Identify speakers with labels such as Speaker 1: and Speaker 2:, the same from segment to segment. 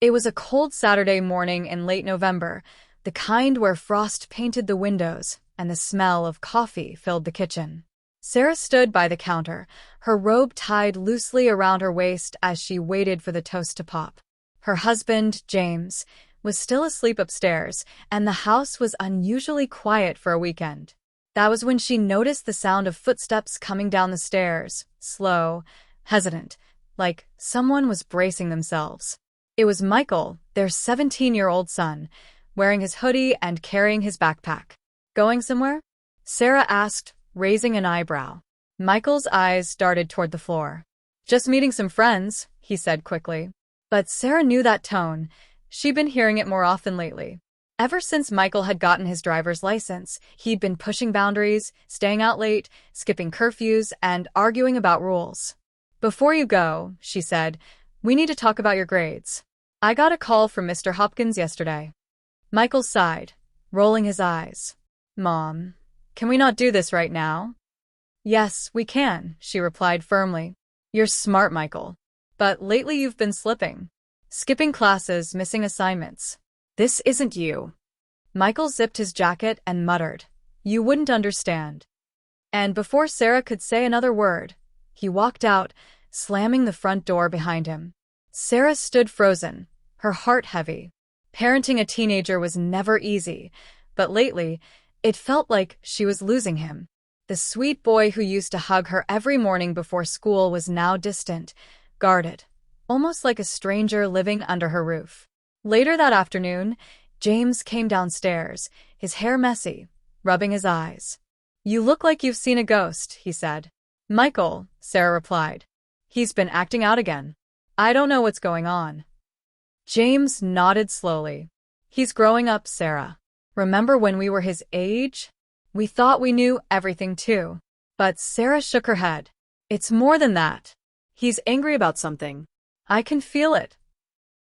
Speaker 1: It was a cold Saturday morning in late November, the kind where frost painted the windows and the smell of coffee filled the kitchen. Sarah stood by the counter, her robe tied loosely around her waist as she waited for the toast to pop. Her husband, James, was still asleep upstairs, and the house was unusually quiet for a weekend. That was when she noticed the sound of footsteps coming down the stairs, slow, hesitant, like someone was bracing themselves. It was Michael, their 17-year-old son, wearing his hoodie and carrying his backpack. Going somewhere? Sarah asked, raising an eyebrow. Michael's eyes darted toward the floor. Just meeting some friends, he said quickly. But Sarah knew that tone. She'd been hearing it more often lately. Ever since Michael had gotten his driver's license, he'd been pushing boundaries, staying out late, skipping curfews, and arguing about rules. Before you go, she said, we need to talk about your grades. I got a call from Mr. Hopkins yesterday. Michael sighed, rolling his eyes. Mom, can we not do this right now? Yes, we can, she replied firmly. You're smart, Michael. But lately you've been slipping. Skipping classes, missing assignments. This isn't you. Michael zipped his jacket and muttered, You wouldn't understand. And before Sarah could say another word, he walked out, slamming the front door behind him. Sarah stood frozen, her heart heavy. Parenting a teenager was never easy, but lately, it felt like she was losing him. The sweet boy who used to hug her every morning before school was now distant, guarded, almost like a stranger living under her roof. Later that afternoon, James came downstairs, his hair messy, rubbing his eyes. You look like you've seen a ghost, he said. Michael, Sarah replied. He's been acting out again. I don't know what's going on. James nodded slowly. He's growing up, Sarah. Remember when we were his age? We thought we knew everything too. But Sarah shook her head. It's more than that. He's angry about something. I can feel it.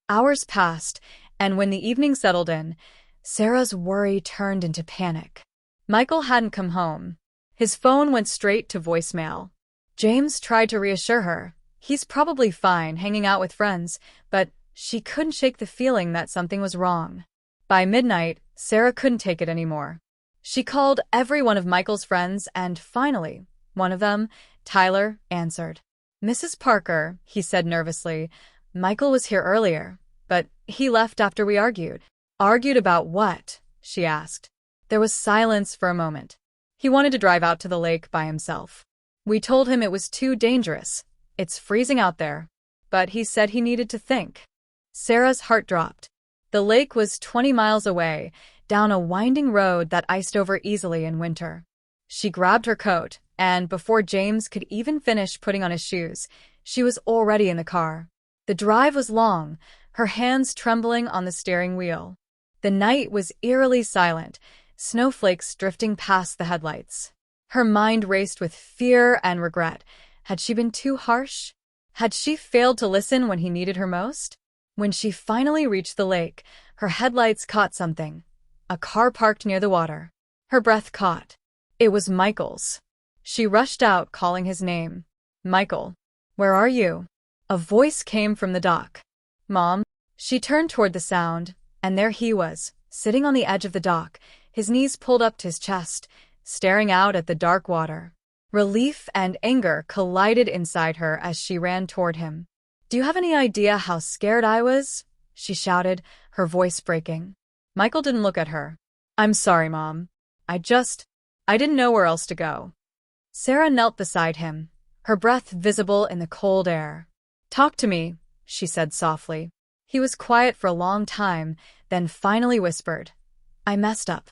Speaker 1: Hours passed, and when the evening settled in, Sarah's worry turned into panic. Michael hadn't come home. His phone went straight to voicemail. James tried to reassure her. He's probably fine hanging out with friends, but she couldn't shake the feeling that something was wrong. By midnight, Sarah couldn't take it anymore. She called every one of Michael's friends, and finally, one of them, Tyler, answered. Mrs. Parker, he said nervously, Michael was here earlier, but he left after we argued. Argued about what? She asked. There was silence for a moment. He wanted to drive out to the lake by himself. We told him it was too dangerous. It's freezing out there. But he said he needed to think. Sarah's heart dropped. The lake was 20 miles away, down a winding road that iced over easily in winter. She grabbed her coat, and before James could even finish putting on his shoes, she was already in the car. The drive was long, her hands trembling on the steering wheel. The night was eerily silent, snowflakes drifting past the headlights. Her mind raced with fear and regret. Had she been too harsh? Had she failed to listen when he needed her most? When she finally reached the lake, her headlights caught something. A car parked near the water. Her breath caught. It was Michael's. She rushed out, calling his name. Michael, where are you? A voice came from the dock. Mom. She turned toward the sound, and there he was, sitting on the edge of the dock, his knees pulled up to his chest, staring out at the dark water. Relief and anger collided inside her as she ran toward him. Do you have any idea how scared I was? She shouted, her voice breaking. Michael didn't look at her. I'm sorry, Mom. I didn't know where else to go. Sarah knelt beside him, her breath visible in the cold air. Talk to me, she said softly. He was quiet for a long time, then finally whispered. I messed up.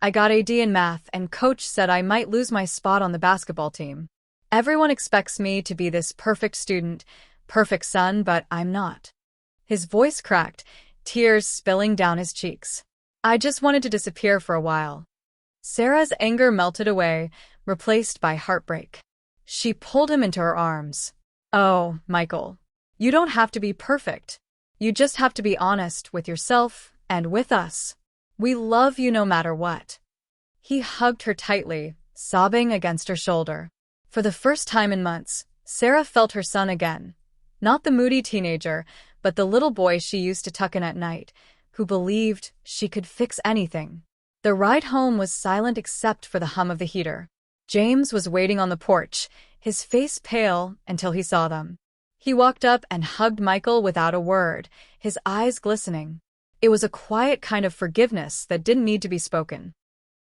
Speaker 1: I got AD in math, and Coach said I might lose my spot on the basketball team. Everyone expects me to be this perfect student, perfect son, but I'm not. His voice cracked, tears spilling down his cheeks. I just wanted to disappear for a while. Sarah's anger melted away, replaced by heartbreak. She pulled him into her arms. Oh, Michael, you don't have to be perfect. You just have to be honest with yourself and with us. We love you no matter what. He hugged her tightly, sobbing against her shoulder. For the first time in months, Sarah felt her son again. Not the moody teenager, but the little boy she used to tuck in at night, who believed she could fix anything. The ride home was silent except for the hum of the heater. James was waiting on the porch, his face pale until he saw them. He walked up and hugged Michael without a word, his eyes glistening. It was a quiet kind of forgiveness that didn't need to be spoken.